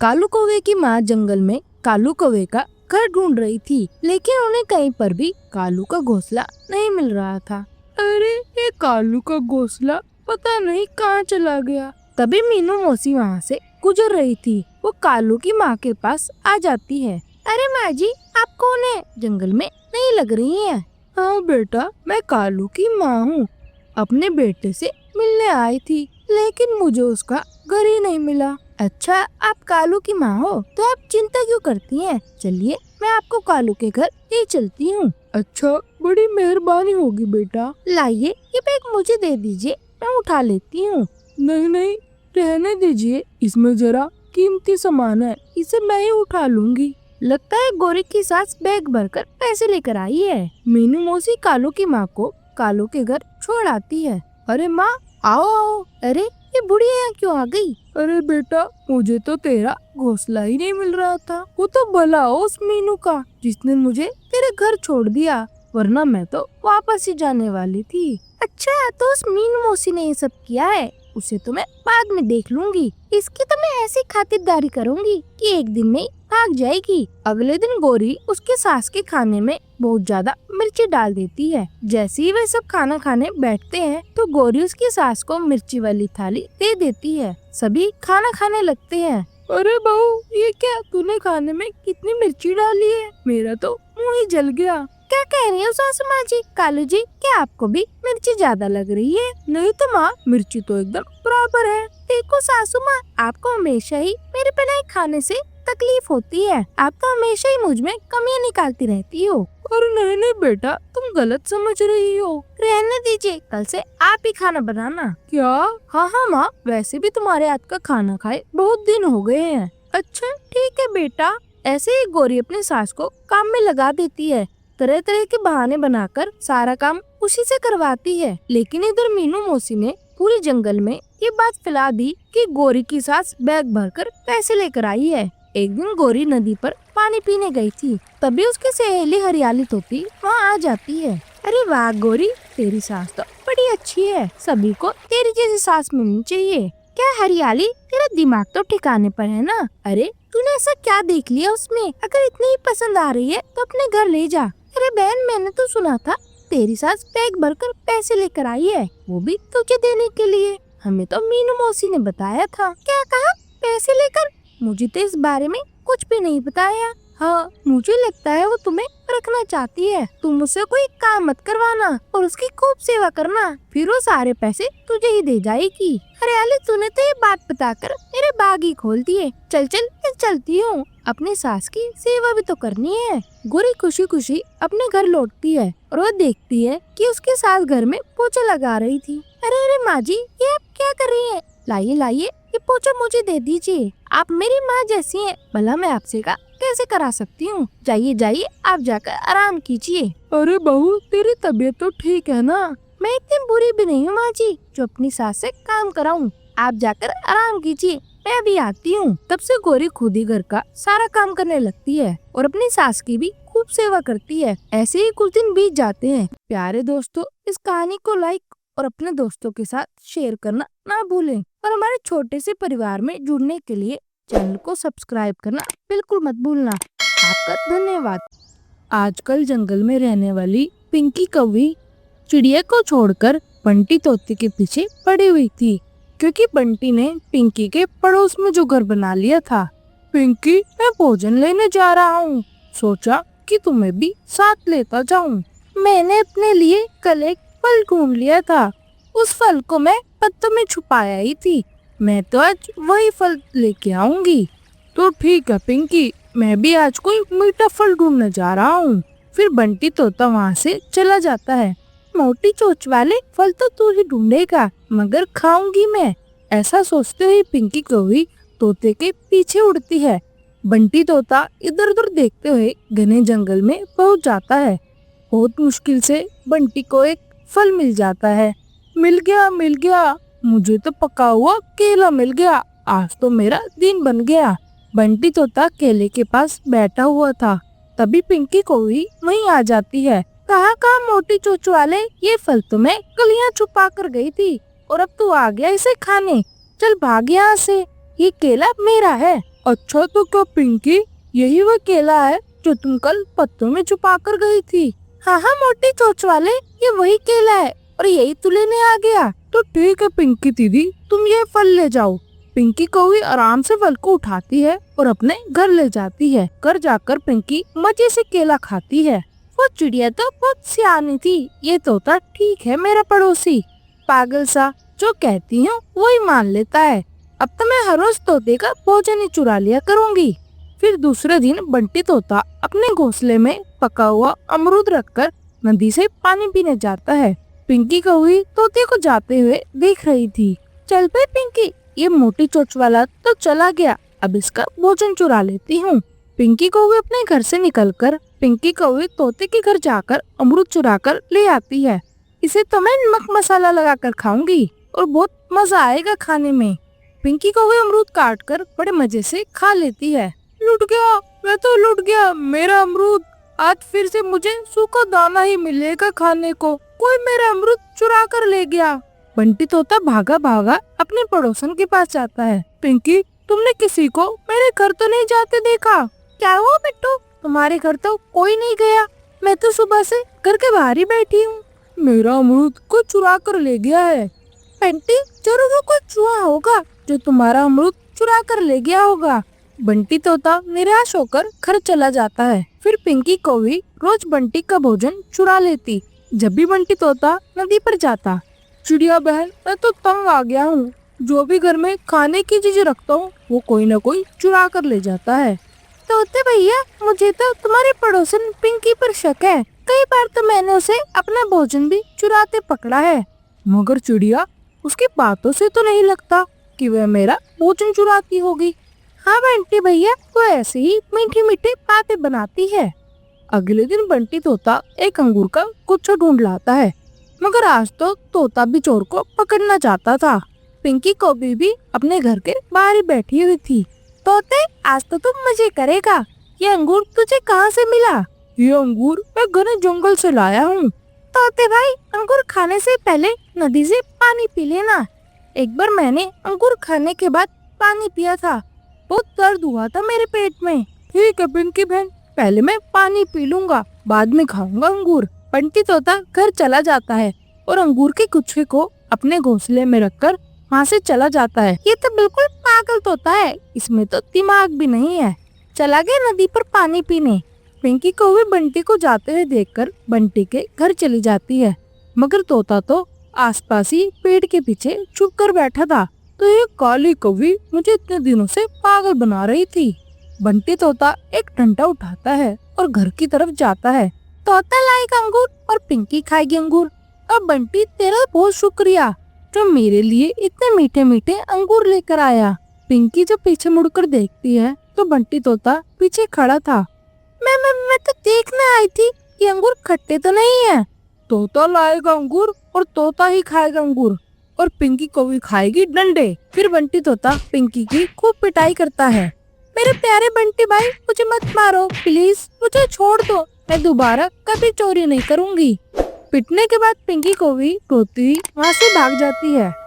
कालू कौवे की माँ जंगल में कालू कौवे का घर ढूंढ रही थी, लेकिन उन्हें कहीं पर भी कालू का घोंसला नहीं मिल रहा था। अरे ये कालू का घोंसला पता नहीं कहाँ चला गया। तभी मीनू मौसी वहाँ से गुजर रही थी। वो कालू की माँ के पास आ जाती है। अरे माँ जी, आप कौन है? जंगल में नहीं लग रही है। हाँ बेटा, मैं कालू की माँ हूँ। अपने बेटे से मिलने आई थी, लेकिन मुझे उसका घर ही नहीं मिला। अच्छा, आप कालू की माँ हो तो आप चिंता क्यों करती हैं? चलिए मैं आपको कालू के घर ले चलती हूँ। अच्छा, बड़ी मेहरबानी होगी बेटा। लाइए ये बैग मुझे दे दीजिए, मैं उठा लेती हूँ। नहीं नहीं, रहने दीजिए, इसमें जरा कीमती सामान है, इसे मैं ही उठा लूंगी। लगता है गोरी की सास बैग भरकर पैसे लेकर आई है। मीनू मौसी कालू की माँ को कालू के घर छोड़ आती है। अरे माँ, आओ आओ। अरे ये बुढ़िया यहाँ क्यों आ गई? अरे बेटा, मुझे तो तेरा घोंसला ही नहीं मिल रहा था। वो तो भला हो उस मीनू का जिसने मुझे तेरे घर छोड़ दिया, वरना मैं तो वापस ही जाने वाली थी। अच्छा, तो उस मीनू मौसी ने ये सब किया है, उसे तो मैं बाद में देख लूंगी। इसकी तो मैं ऐसी खातिरदारी करूंगी कि एक दिन में भाग जाएगी। अगले दिन गोरी उसके सास के खाने में बहुत ज्यादा मिर्ची डाल देती है। जैसे ही वे सब खाना खाने बैठते हैं तो गोरी उसकी सास को मिर्ची वाली थाली दे देती है। सभी खाना खाने लगते हैं। अरे बहू, ये क्या, तूने खाने में कितनी मिर्ची डाली है? मेरा तो मुंह ही जल गया। क्या कह रही हो सासू माँ जी? कालू जी, क्या आपको भी मिर्ची ज्यादा लग रही है? नहीं तो माँ, मिर्ची तो एकदम बराबर है। देखो सासू माँ, आपको हमेशा ही मेरे बनाए खाने से तकलीफ होती है। आप तो हमेशा ही मुझ में कमियां निकालती रहती हो। अरे नहीं नहीं बेटा, तुम गलत समझ रही हो। रहने दीजिए, कल से आप ही खाना बनाना। क्या? हाँ हाँ माँ, वैसे भी तुम्हारे हाथ का खाना खाए बहुत दिन हो गए हैं। अच्छा ठीक है बेटा। ऐसे ही गोरी अपनी सास को काम में लगा देती है। तरह तरह के बहाने बनाकर सारा काम उसी से करवाती है। लेकिन इधर मीनू मौसी ने पूरे जंगल में ये बात फैला दी कि गोरी की सास बैग भरकर पैसे लेकर आई है। एक दिन गोरी नदी पर पानी पीने गई थी, तभी उसकी सहेली हरियाली तोती वहाँ आ जाती है। अरे वाह गोरी, तेरी सास तो बड़ी अच्छी है। सभी को तेरी जैसी सास मिलनी चाहिए। क्या हरियाली, तेरा दिमाग तो ठिकाने पर है ना? अरे तूने ऐसा क्या देख लिया उसमें? अगर इतनी ही पसंद आ रही है तो अपने घर ले जा। अरे बहन, मैंने तो सुना था तेरी सास बैग भरकर पैसे लेकर आई है, वो भी तुझे देने के लिए। हमें तो मीनू मौसी ने बताया था। क्या कहा? पैसे लेकर? मुझे तो इस बारे में कुछ भी नहीं बताया। हाँ, मुझे लगता है वो तुम्हें रखना चाहती है। तुम मुझसे कोई काम मत करवाना और उसकी खूब सेवा करना, फिर वो सारे पैसे तुझे ही दे जाएगी। हरियाली, तूने तो ये बात बताकर मेरे बाग ही खोल दिए। चल चल, मैं चलती हूँ, अपनी सास की सेवा भी तो करनी है। गोरी खुशी खुशी अपने घर लौटती है और वो देखती है कि उसकी सास घर में पोछा लगा रही थी। अरे अरे माँ जी, ये आप क्या कर रही है? लाइए लाइए, ये पोछा मुझे दे दीजिए। आप मेरी माँ जैसी हैं, भला मैं आपसे का कैसे करा सकती हूँ? जाइए जाइए, आप जाकर आराम कीजिए। अरे बहू, तेरी तबीयत तो ठीक है ना? मैं इतनी बुरी भी नहीं हूँ माँ जी जो अपनी सास से काम कराऊं। आप जाकर आराम कीजिए, मैं अभी आती हूँ। तब से गोरी खुद ही घर का सारा काम करने लगती है और अपनी सास की भी खूब सेवा करती है। ऐसे ही कुछ दिन बीत जाते हैं। प्यारे दोस्तों, इस कहानी को लाइक और अपने दोस्तों के साथ शेयर करना ना भूलें और हमारे छोटे से परिवार में जुड़ने के लिए चैनल को सब्सक्राइब करना बिल्कुल मत भूलना। आपका धन्यवाद। आजकल जंगल में रहने वाली पिंकी कौवी चिड़िया को छोड़कर बंटी तोते के पीछे पड़ी हुई थी, क्योंकि बंटी ने पिंकी के पड़ोस में जो घर बना लिया था। पिंकी, मैं भोजन लेने जा रहा हूँ, सोचा कि तुम्हें भी साथ लेता जाऊँ। मैंने अपने लिए कल एक फल ढूंढ लिया था, उस फल को मैं पत्तों में छुपाया ही थी। मैं तो आज वही फल लेके आऊंगी। तो ठीक है पिंकी, मैं भी आज कोई मीठा फल ढूंढने जा रहा हूँ। फिर बंटी तोता वहाँ से चला जाता है। मोटी चोंच वाले फल तो तू ही ढूंढेगा, मगर खाऊंगी मैं, ऐसा सोचते हुए पिंकी कौवी तोते के पीछे उड़ती है। बंटी तोता इधर उधर देखते हुए घने जंगल में पहुँच जाता है। बहुत मुश्किल से बंटी को एक फल मिल जाता है। मिल गया, मुझे तो पका हुआ केला मिल गया, आज तो मेरा दिन बन गया। बंटी तोता केले के पास बैठा हुआ था, तभी पिंकी कौवी वहीं आ जाती है। कहा मोटी चोंच वाले, ये फल तो मैं कल यहाँ छुपा कर गई थी और अब तू आ गया इसे खाने। चल भाग यहाँ से, ये केला मेरा है। अच्छा तो क्या पिंकी, यही वो केला है जो तुम कल पत्तों में छुपा कर गई थी? हाँ हाँ मोटी चोंच वाले, ये वही केला है और यही तू लेने आ गया। तो ठीक है पिंकी दीदी, तुम ये फल ले जाओ। पिंकी कौवी आराम से फल को उठाती है और अपने घर ले जाती है। घर जाकर पिंकी मजे से केला खाती है। वो चिड़िया तो बहुत सियानी थी, ये तोता ठीक है मेरा पड़ोसी। पागल सा, जो कहती हूँ वही मान लेता है। अब तो मैं हर रोज तोते का भोजन ही चुरा लिया करूँगी। फिर दूसरे दिन बंटी तोता अपने घोंसले में पका हुआ अमरूद रखकर नदी से पानी पीने जाता है। पिंकी कौवी तोते को जाते हुए देख रही थी। चल पे पिंकी, ये मोटी चोंच वाला तो चला गया, अब इसका भोजन चुरा लेती हूँ। पिंकी कौवी अपने घर से निकलकर पिंकी कौवी तोते के घर जाकर अमरूद चुरा कर ले आती है। इसे तो मैं नमक मसाला लगाकर खाऊंगी और बहुत मजा आएगा खाने में। पिंकी कौवी अमरूद काट कर बड़े मजे से खा लेती है। लुट गया, मैं तो लुट गया, मेरा अमरूद। आज फिर से मुझे सूखा दाना ही मिलेगा खाने को। कोई मेरा अमरूद चुरा कर ले गया। बंटी तोता भागा भागा अपने पड़ोसन के पास जाता है। पिंकी, तुमने किसी को मेरे घर तो नहीं जाते देखा? क्या हुआ बिट्टू, तुम्हारे घर तो कोई नहीं गया? मैं तो सुबह से घर के बाहर ही बैठी हूँ। मेरा अमरूद कोई चुरा कर ले गया है। बंटी, जरूर वो कोई चूहा होगा जो तुम्हारा अमरूद चुरा कर ले गया होगा। बंटी तोता निराश होकर घर चला जाता है। फिर पिंकी कौवी रोज बंटी का भोजन चुरा लेती। जब भी बंटी तोता नदी पर जाता, चिड़िया बहन मैं तो तंग आ गया हूँ, जो भी घर में खाने की चीज रखता हूँ वो कोई न कोई चुरा कर ले जाता है। तोते भैया, मुझे तो तुम्हारे पड़ोसन पिंकी पर शक है। कई बार तो मैंने उसे अपना भोजन भी चुराते पकड़ा है, मगर चिड़िया उसकी बातों से तो नहीं लगता कि वह मेरा भोजन चुराती होगी। हाँ बंटी भैया, वो ऐसे ही मीठी मीठी बातें बनाती है। अगले दिन बंटी तोता एक अंगूर का गुच्छा ढूंढ लाता है, मगर आज तो तोता भी चोर को पकड़ना चाहता था। पिंकी कौवी भी अपने घर के बाहर ही बैठी हुई थी। तोते, आज तो तुम मजे करेगा। ये अंगूर तुझे कहाँ से मिला? ये अंगूर मैं घने जंगल से लाया हूँ। तोते भाई, अंगूर खाने से पहले नदी से पानी पी लेना। एक बार मैंने अंगूर खाने के बाद पानी पिया था, बहुत दर्द हुआ था मेरे पेट में। ठीक है पिंकी बहन, पहले मैं पानी पी लूंगा, बाद में खाऊंगा अंगूर। बंटी तोता घर चला जाता है और अंगूर के गुच्छे को अपने घोंसले में रखकर वहाँ से चला जाता है। ये तो बिल्कुल पागल तोता है, इसमें तो दिमाग भी नहीं है। चला गया नदी पर पानी पीने। पिंकी कौवी बंटी को जाते हुए देखकर बंटी के घर चली जाती है, मगर तोता तो आसपास ही पेड़ के पीछे छुप कर बैठा था। तो ये काली कौवी मुझे इतने दिनों से पागल बना रही थी। बंटी तोता एक डंडा उठाता है और घर की तरफ जाता है। तोता लाएगा अंगूर और पिंकी खाएगी अंगूर। अब बंटी, तेरा बहुत शुक्रिया जो मेरे लिए इतने मीठे मीठे अंगूर लेकर आया। पिंकी जब पीछे मुड़कर देखती है तो बंटी तोता पीछे खड़ा था। मैं तो देखने आई थी कि अंगूर खट्टे तो नहीं है। तोता लाएगा अंगूर और तोता ही खाएगा अंगूर, और पिंकी कौवी खाएगी डंडे। फिर बंटी तोता पिंकी की खूब पिटाई करता है। मेरे प्यारे बंटी भाई, मुझे मत मारो प्लीज, मुझे छोड़ दो, मैं दोबारा कभी चोरी नहीं करूँगी। पिटने के बाद पिंकी कौवी रोती हुई वहाँ से भाग जाती है।